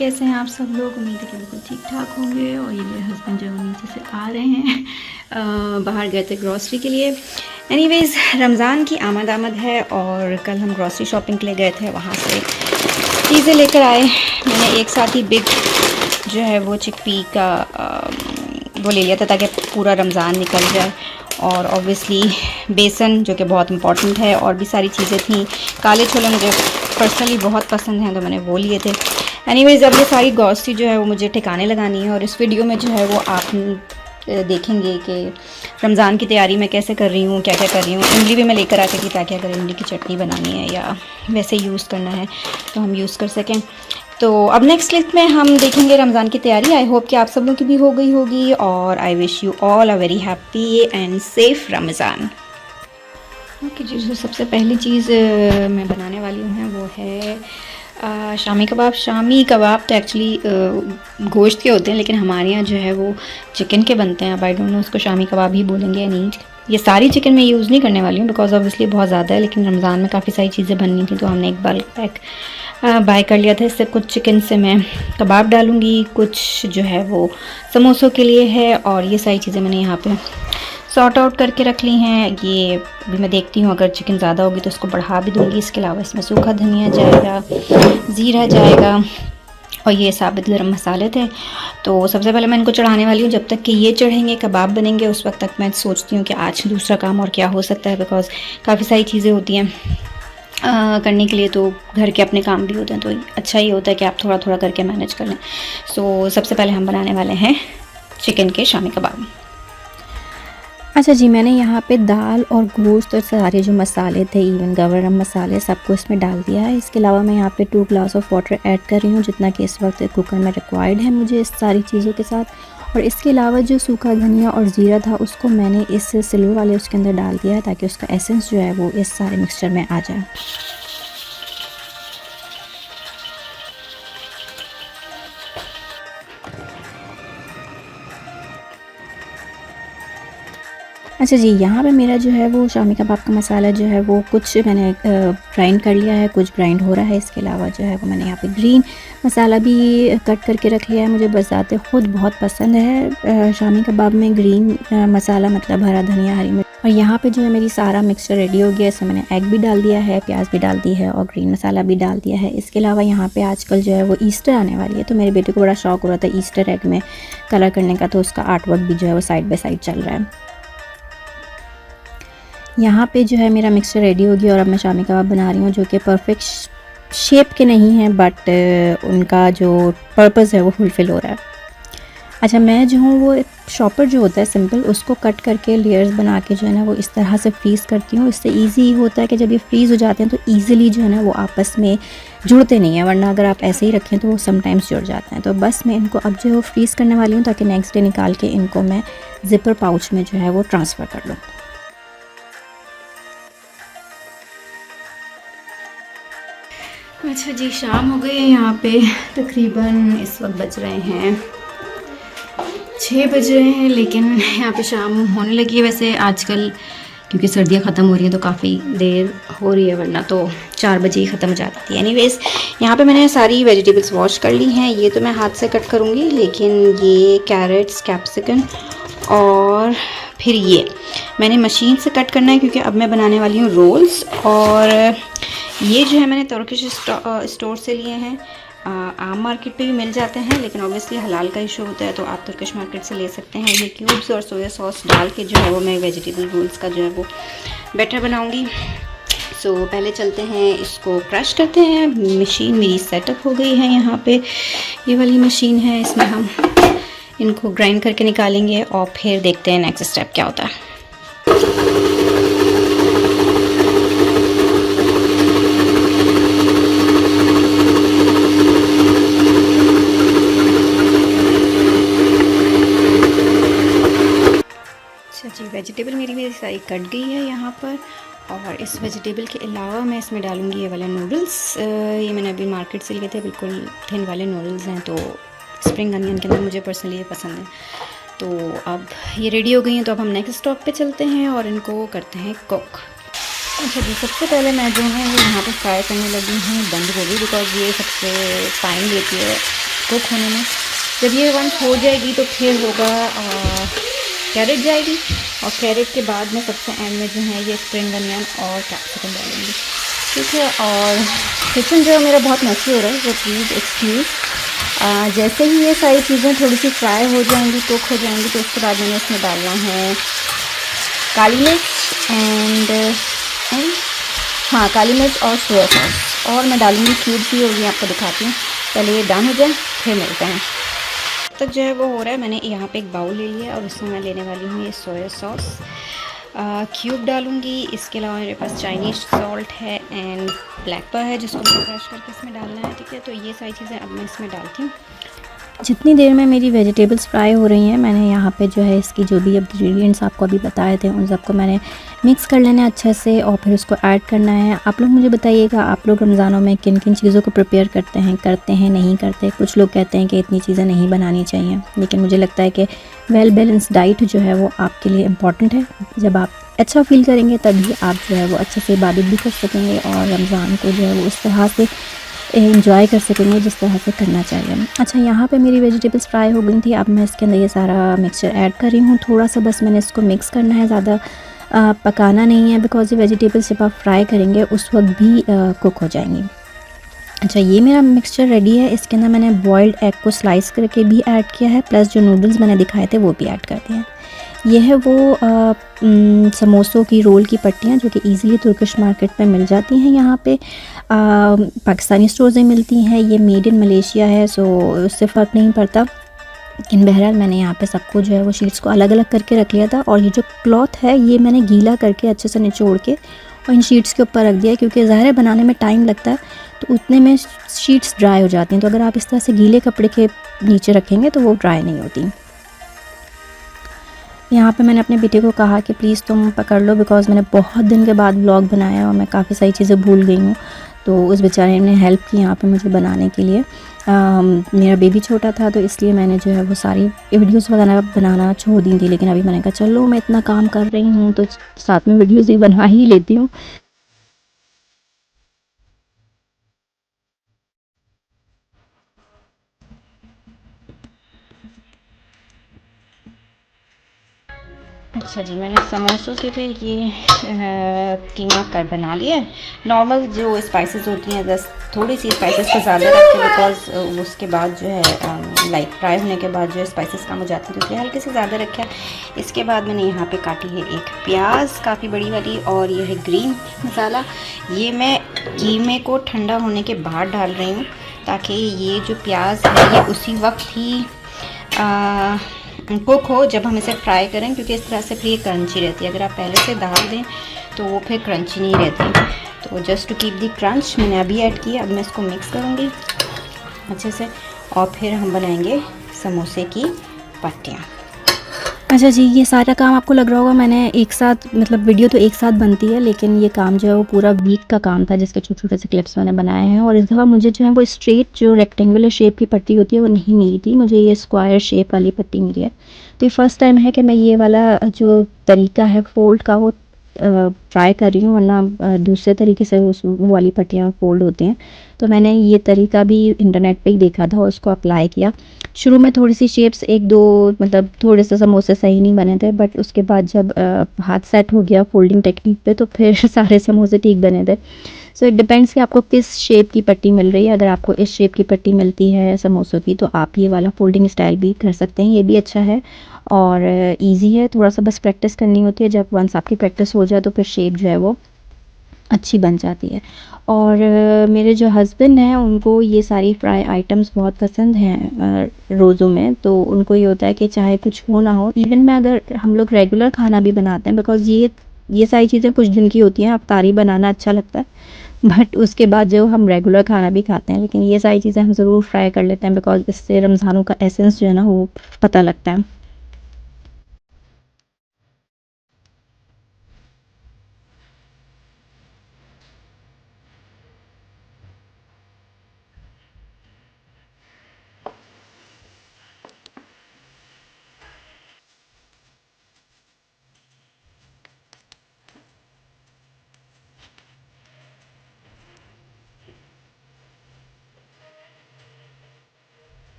कैसे हैं आप सब लोग। उम्मीद है कि बिल्कुल ठीक ठाक होंगे। और ये मेरे हस्बैंड जो है नीचे से आ रहे हैं, बाहर गए थे ग्रॉसरी के लिए। एनीवेज़ रमज़ान की आमद है और कल हम ग्रॉसरी शॉपिंग के लिए गए थे, वहाँ से चीज़ें लेकर आए। मैंने एक साथ ही बिग जो है वो चिकपी का वो ले लिया था ताकि पूरा रमज़ान निकल जाए। और ऑब्वियसली बेसन जो कि बहुत इम्पॉर्टेंट है, और भी सारी चीज़ें थी। काले छोले मुझे पर्सनली बहुत पसंद हैं तो मैंने वो लिए थे। एनीवेज़ अब ये सारी ग्रॉसरी जो है वो मुझे ठिकाने लगानी है, और इस वीडियो में जो है वो आप देखेंगे कि रमज़ान की तैयारी मैं कैसे कर रही हूँ, क्या क्या कर रही हूँ। इमली भी मैं लेकर आती थी ताकि अगर इमली की चटनी बनानी है या वैसे यूज़ करना है तो हम यूज़ कर सकें। तो अब नेक्स्ट क्लिप में हम देखेंगे रमज़ान की तैयारी। आई होप कि आप सब लोगों की भी हो गई होगी, और I wish you all a very happy and safe Ramzan. Okay जी, तो सबसे पहली चीज़ मैं बनाने वाली हूँ वो है शामी कबाब। शामी कबाब तो एक्चुअली गोश्त के होते हैं, लेकिन हमारे यहाँ जो है वो चिकन के बनते हैं। अब आई डोंट नो उसको शामी कबाब ही बोलेंगे या नहीं। ये सारी चिकन मैं यूज़ नहीं करने वाली हूँ बिकॉज ऑब्वियसली बहुत ज़्यादा है, लेकिन रमज़ान में काफ़ी सारी चीज़ें बननी थी तो हमने एक बल्क पैक बाय कर लिया था। इससे कुछ चिकन से मैं कबाब डालूँगी, कुछ जो है वो समोसों के लिए है, और ये सारी चीज़ें मैंने यहाँ पे सॉर्ट आउट करके रख ली हैं। ये अभी मैं देखती हूँ अगर चिकन ज़्यादा होगी तो उसको बढ़ा भी दूँगी। इसके अलावा इसमें सूखा धनिया जाएगा, ज़ीरा जाएगा, और ये साबित गरम मसाले थे। तो सबसे पहले मैं इनको चढ़ाने वाली हूँ। जब तक कि ये चढ़ेंगे, कबाब बनेंगे, उस वक्त तक मैं सोचती हूँ कि आज दूसरा काम और क्या हो सकता है, बिकॉज़ काफ़ी सारी चीज़ें होती हैं करने के लिए। तो घर के अपने काम भी होते हैं, तो अच्छा ही होता है कि आप थोड़ा थोड़ा करके मैनेज कर लें। सो सबसे पहले हम बनाने वाले हैं चिकन के शामी कबाब। अच्छा जी, मैंने यहाँ पे दाल और गोश्त और सारे जो मसाले थे, इवन गरम मसाले, सबको इसमें डाल दिया है। इसके अलावा मैं यहाँ पे 2 ग्लास ऑफ वाटर ऐड कर रही हूँ, जितना कि इस वक्त कुकर में रिक्वायर्ड है मुझे इस सारी चीज़ों के साथ। और इसके अलावा जो सूखा धनिया और ज़ीरा था उसको मैंने इस सिल्वर वाले उसके अंदर डाल दिया है ताकि उसका एसेंस जो है वो इस सारे मिक्सचर में आ जाए। अच्छा जी, यहाँ पे मेरा जो है वो शामी कबाब का मसाला जो है वो कुछ मैंने ग्राइंड कर लिया है, कुछ ग्राइंड हो रहा है। इसके अलावा जो है वो मैंने यहाँ पे ग्रीन मसाला भी कट करके रख लिया है। मुझे बज़ाते ख़ुद बहुत पसंद है शामी कबाब में ग्रीन मसाला, मतलब हरा धनिया, हरी मिर्च। और यहाँ पे जो है मेरी सारा मिक्सचर रेडी हो गया। इसमें मैंने एग भी डाल दिया है, प्याज भी डाल दी है, और ग्रीन मसाला भी डाल दिया है। इसके अलावा यहाँ पे आजकल जो है वो ईस्टर आने वाली है, तो मेरे बेटे को बड़ा शौक हो रहा था ईस्टर एग में कलर करने का, तो उसका आर्ट वर्क भी जो है वो साइड बाय साइड चल रहा है। यहाँ पे जो है मेरा मिक्सचर रेडी हो गया, और अब मैं शामी कबाब बना रही हूँ जो कि परफेक्ट शेप के नहीं हैं, बट उनका जो पर्पस है वो फुलफ़िल हो रहा है। अच्छा, मैं जो हूँ वो एक शॉपर जो होता है सिंपल, उसको कट करके लेयर्स बना के जो है ना वो इस तरह से फ्रीज़ करती हूँ। इससे ईजी होता है कि जब ये फ्रीज़ हो जाते हैं तो ईज़िली जो है ना वो आपस में जुड़ते नहीं हैं, वरना अगर आप ऐसे ही रखें तो वो समटाइम्स जुड़ जाते हैं। तो बस मैं इनको अब जो है फ्रीज़ करने वाली हूँ ताकि नेक्स्ट डे निकाल के इनको मैं ज़िपर पाउच में जो है वो ट्रांसफ़र कर लूँ। अच्छा जी, शाम हो गई है यहाँ पे। तकरीबन इस वक्त बज रहे हैं 6 बज रहे हैं, लेकिन यहाँ पे शाम होने लगी है। वैसे आजकल क्योंकि सर्दियाँ ख़त्म हो रही हैं तो काफ़ी देर हो रही है, वरना तो 4 बजे ही ख़त्म हो जाती थी। एनीवेज़ यहाँ पे मैंने सारी वेजिटेबल्स वॉश कर ली हैं। ये तो मैं हाथ से कट करूँगी, लेकिन ये कैरेट्स, कैप्सिकम और फिर ये मैंने मशीन से कट करना है क्योंकि अब मैं बनाने वाली हूँ रोल्स। और ये जो है मैंने तुर्किश स्टोर से लिए हैं। आम मार्केट पे भी मिल जाते हैं, लेकिन ऑब्वियसली हलाल का इशू होता है तो आप तुर्किश मार्केट से ले सकते हैं। ये क्यूब्स और सोया सॉस डाल के जो है वो मैं वेजिटेबल रोल्स का जो है वो बैटर बनाऊंगी। सो पहले चलते हैं, इसको क्रश करते हैं। मशीन मेरी सेटअप हो गई है यहाँ पे, ये वाली मशीन है। इसमें हम इनको ग्राइंड करके निकालेंगे और फिर देखते हैं नेक्स्ट स्टेप क्या होता है। जी, वेजिटेबल मेरी सारी कट गई है यहाँ पर। और इस वेजिटेबल के अलावा मैं इसमें डालूँगी ये वाले नूडल्स। ये मैंने अभी मार्केट से लिए थे, बिल्कुल थिन वाले नूडल्स हैं। तो स्प्रिंग अनियन के अंदर मुझे पर्सनली ये पसंद है। तो अब ये रेडी हो गई हैं, तो अब हम नेक्स्ट स्टॉप पे चलते हैं और इनको करते हैं कुक। अच्छा जी, सबसे पहले मैं जो है वो यहाँ पर फ्राई करने लगी हूँ बंद गोभी, बिकॉज ये सबसे टाइम लेती है कुक होने में। जब ये वंस हो जाएगी तो फिर होगा कैरेट जाएगी, और कैरेट के बाद में सबसे एंड में जो है ये स्प्रिंग अनियन और कैप्सिकम डालेंगे, ठीक है। और किचन जो है मेरा बहुत मैसी हो रहा है, तो प्लीज़ एक्सक्यूज़। जैसे ही ये सारी चीज़ें थोड़ी सी फ्राई हो जाएंगी, कुक हो जाएंगी, तो उसके बाद मैंने इसमें डालना है काली मिर्च एंड हाँ, काली मिर्च और सोया सॉस, और मैं डालूँगी क्यूब्स भी होगी, आपको दिखाती हूँ। पहले ये डन हो जाए फिर मिलते हैं। तक जो है वो हो रहा है। मैंने यहाँ पे एक बाउल ले लिया और उसमें मैं लेने वाली हूँ ये सोया सॉस, क्यूब डालूँगी। इसके अलावा मेरे पास चाइनीज़ सॉल्ट है एंड ब्लैक पेपर है, जिसको मुझे क्रश करके इसमें डालना है, ठीक है। तो ये सारी चीज़ें अब मैं इसमें डालती हूँ। जितनी देर में मेरी वेजिटेबल्स फ्राई हो रही हैं, मैंने यहाँ पे जो है इसकी जो भी इंग्रेडिएंट्स आपको अभी बताए थे उन सबको मैंने मिक्स कर लेना है अच्छे से, और फिर उसको ऐड करना है। आप लोग मुझे बताइएगा, आप लोग रमज़ानों में किन किन चीज़ों को प्रिपेयर करते हैं नहीं करते। कुछ लोग कहते हैं कि इतनी चीज़ें नहीं बनानी चाहिए, लेकिन मुझे लगता है कि वेल बैलेंस डाइट जो है वो आपके लिए इम्पॉर्टेंट है। जब आप अच्छा फ़ील करेंगे तभी आप जो है वो अच्छे से इबादत भी कर सकेंगे, और रमज़ान को जो है वो उस तरह से एंजॉय कर सकेंगे जिस तरह से करना चाहिए। अच्छा, यहाँ पे मेरी वेजिटेबल्स फ्राई हो गई थी। अब मैं इसके अंदर ये सारा मिक्सचर ऐड कर रही हूँ। थोड़ा सा बस मैंने इसको मिक्स करना है, ज़्यादा पकाना नहीं है, बिकॉज़ ये वेजिटेबल्स जब आप फ्राई करेंगे उस वक्त भी कुक हो जाएंगी। अच्छा, ये मेरा मिक्सचर रेडी है। इसके अंदर मैंने बॉइल्ड एग को स्लाइस करके भी ऐड किया है, प्लस जो नूडल्स मैंने दिखाए थे वो भी ऐड कर दिए हैं। ये है वो समोसों की रोल की पट्टियाँ जो कि ईज़िली तुर्किश मार्केट में मिल जाती हैं। यहाँ पे पाकिस्तानी स्टोर्स में मिलती हैं। ये मेड इन मलेशिया है, सो उससे फ़र्क नहीं पड़ता। लेकिन बहरहाल मैंने यहाँ पे सबको जो है वो शीट्स को अलग अलग करके रख लिया था, और ये जो क्लॉथ है ये मैंने गीला करके अच्छे से निचोड़ के और इन शीट्स के ऊपर रख दिया है, क्योंकि ज़ाहिर है बनाने में टाइम लगता है, तो उतने में शीट्स ड्राई हो जाती हैं। तो अगर आप इस तरह से गीले कपड़े के नीचे रखेंगे तो वो ड्राई नहीं होती। यहाँ पे मैंने अपने बेटे को कहा कि प्लीज़ तुम पकड़ लो, बिकॉज़ मैंने बहुत दिन के बाद व्लॉग बनाया और मैं काफ़ी सारी चीज़ें भूल गई हूँ। तो उस बेचारे ने हेल्प की यहाँ पे मुझे बनाने के लिए। मेरा बेबी छोटा था, तो इसलिए मैंने जो है वो सारी वीडियोस वगैरह बनाना छोड़ दी थी, लेकिन अभी मैंने कहा चलो मैं इतना काम कर रही हूँ तो साथ में वीडियोस भी बनवा ही लेती हूँ। अच्छा जी, मैंने समोसों के लिए ये कीमा कर बना लिया है। नॉर्मल जो स्पाइसेस होती हैं, बस थोड़ी सी स्पाइसेस को ज़्यादा रखते हैं, बिकॉज उसके बाद जो है लाइक फ्राई होने के बाद जो स्पाइसेस कम हो जाती हैं, तो इसलिए हल्के से ज़्यादा रखा है। इसके बाद मैंने यहाँ पे काटी है एक प्याज काफ़ी बड़ी वाली, और ये है ग्रीन मसाला। ये मैं कीमे को ठंडा होने के बाद डाल रही हूँ, ताकि ये जो प्याज है ये उसी वक्त ही कुक हो जब हम इसे फ्राई करें, क्योंकि इस तरह से फिर ये क्रंची रहती है। अगर आप पहले से डाल दें तो वो फिर क्रंची नहीं रहती। तो just to keep the crunch मैंने अभी ऐड किया। अब मैं इसको मिक्स करूँगी अच्छे से, और फिर हम बनाएंगे समोसे की पट्टियाँ। अच्छा जी, ये सारा काम आपको लग रहा होगा मैंने एक साथ, मतलब वीडियो तो एक साथ बनती है, लेकिन ये काम जो है वो पूरा वीक का काम था, जिसके छोटे छोटे से क्लिप्स मैंने बनाए हैं। और इस दफ़ा मुझे जो है वो स्ट्रेट जो रेक्टेंगुलर शेप की पट्टी होती है वो नहीं मिली थी, मुझे ये स्क्वायर शेप वाली पट्टी मिली है। तो ये फ़र्स्ट टाइम है कि मैं ये वाला जो तरीका है फ़ोल्ड का वो ट्राई कर रही हूँ, वरना दूसरे तरीके से वो वाली पट्टियाँ फ़ोल्ड होती हैं। तो मैंने ये तरीका भी इंटरनेट पे ही देखा था और उसको अप्लाई किया। शुरू में थोड़ी सी शेप्स एक दो, मतलब थोड़े से समोसे सही नहीं बने थे, बट उसके बाद जब हाथ सेट हो गया फोल्डिंग टेक्निक पे तो फिर सारे समोसे ठीक बने थे। सो इट डिपेंड्स कि आपको किस शेप की पट्टी मिल रही है। अगर आपको इस शेप की पट्टी मिलती है समोसों की, तो आप ये वाला फोल्डिंग स्टाइल भी कर सकते हैं, ये भी अच्छा है और ईजी है। थोड़ा सा बस प्रैक्टिस करनी होती है। जब वंस आपकी प्रैक्टिस हो जाए तो फिर शेप जो है वो अच्छी बन जाती है। और मेरे जो हस्बैंड हैं उनको ये सारी फ्राई आइटम्स बहुत पसंद हैं रोज़ों में, तो उनको ये होता है कि चाहे कुछ हो ना हो, इवन मैं अगर हम लोग रेगुलर खाना भी बनाते हैं, बिकॉज़ ये सारी चीज़ें कुछ दिन की होती हैं। अफ्तारी बनाना अच्छा लगता है, बट उसके बाद जो हम रेगुलर खाना भी खाते हैं, लेकिन ये सारी चीज़ें हम ज़रूर फ्राई कर लेते हैं, बिकॉज़ इससे रमज़ानों का एसेंस जो है ना वो पता लगता है।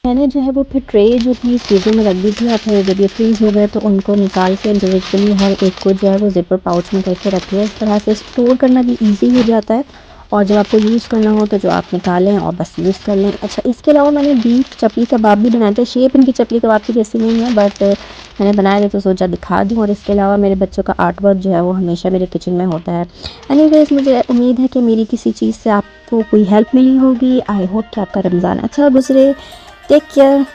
मैंने जो है वो फिर ट्रे जो थी फ्रीज़र में रख दी थी और फिर जब ये फ्रीज़ हो गए तो उनको निकाल के इंडिविजुअली हर एक को जो है वो ज़िपर पाउच में करके रख लिया। इस तरह से स्टोर करना भी ईज़ी हो जाता है और जब आपको यूज़ करना हो तो जो आप निकालें और बस यूज़ कर लें। अच्छा, इसके अलावा मैंने बीफ चपली कबाब भी बनाए थे। शेप इनकी चपली कबाब की जैसी नहीं है, बट मैंने बनाए थे तो सोचा दिखा दूँ। और इसके अलावा मेरे बच्चों का आर्ट वर्क जो है वो हमेशा मेरे किचन में होता है। एनीवेज़, मुझे उम्मीद है कि मेरी किसी चीज़ से आपको कोई हेल्प मिली होगी। आई होप कि आपका रमज़ान अच्छा गुजरे। Take care.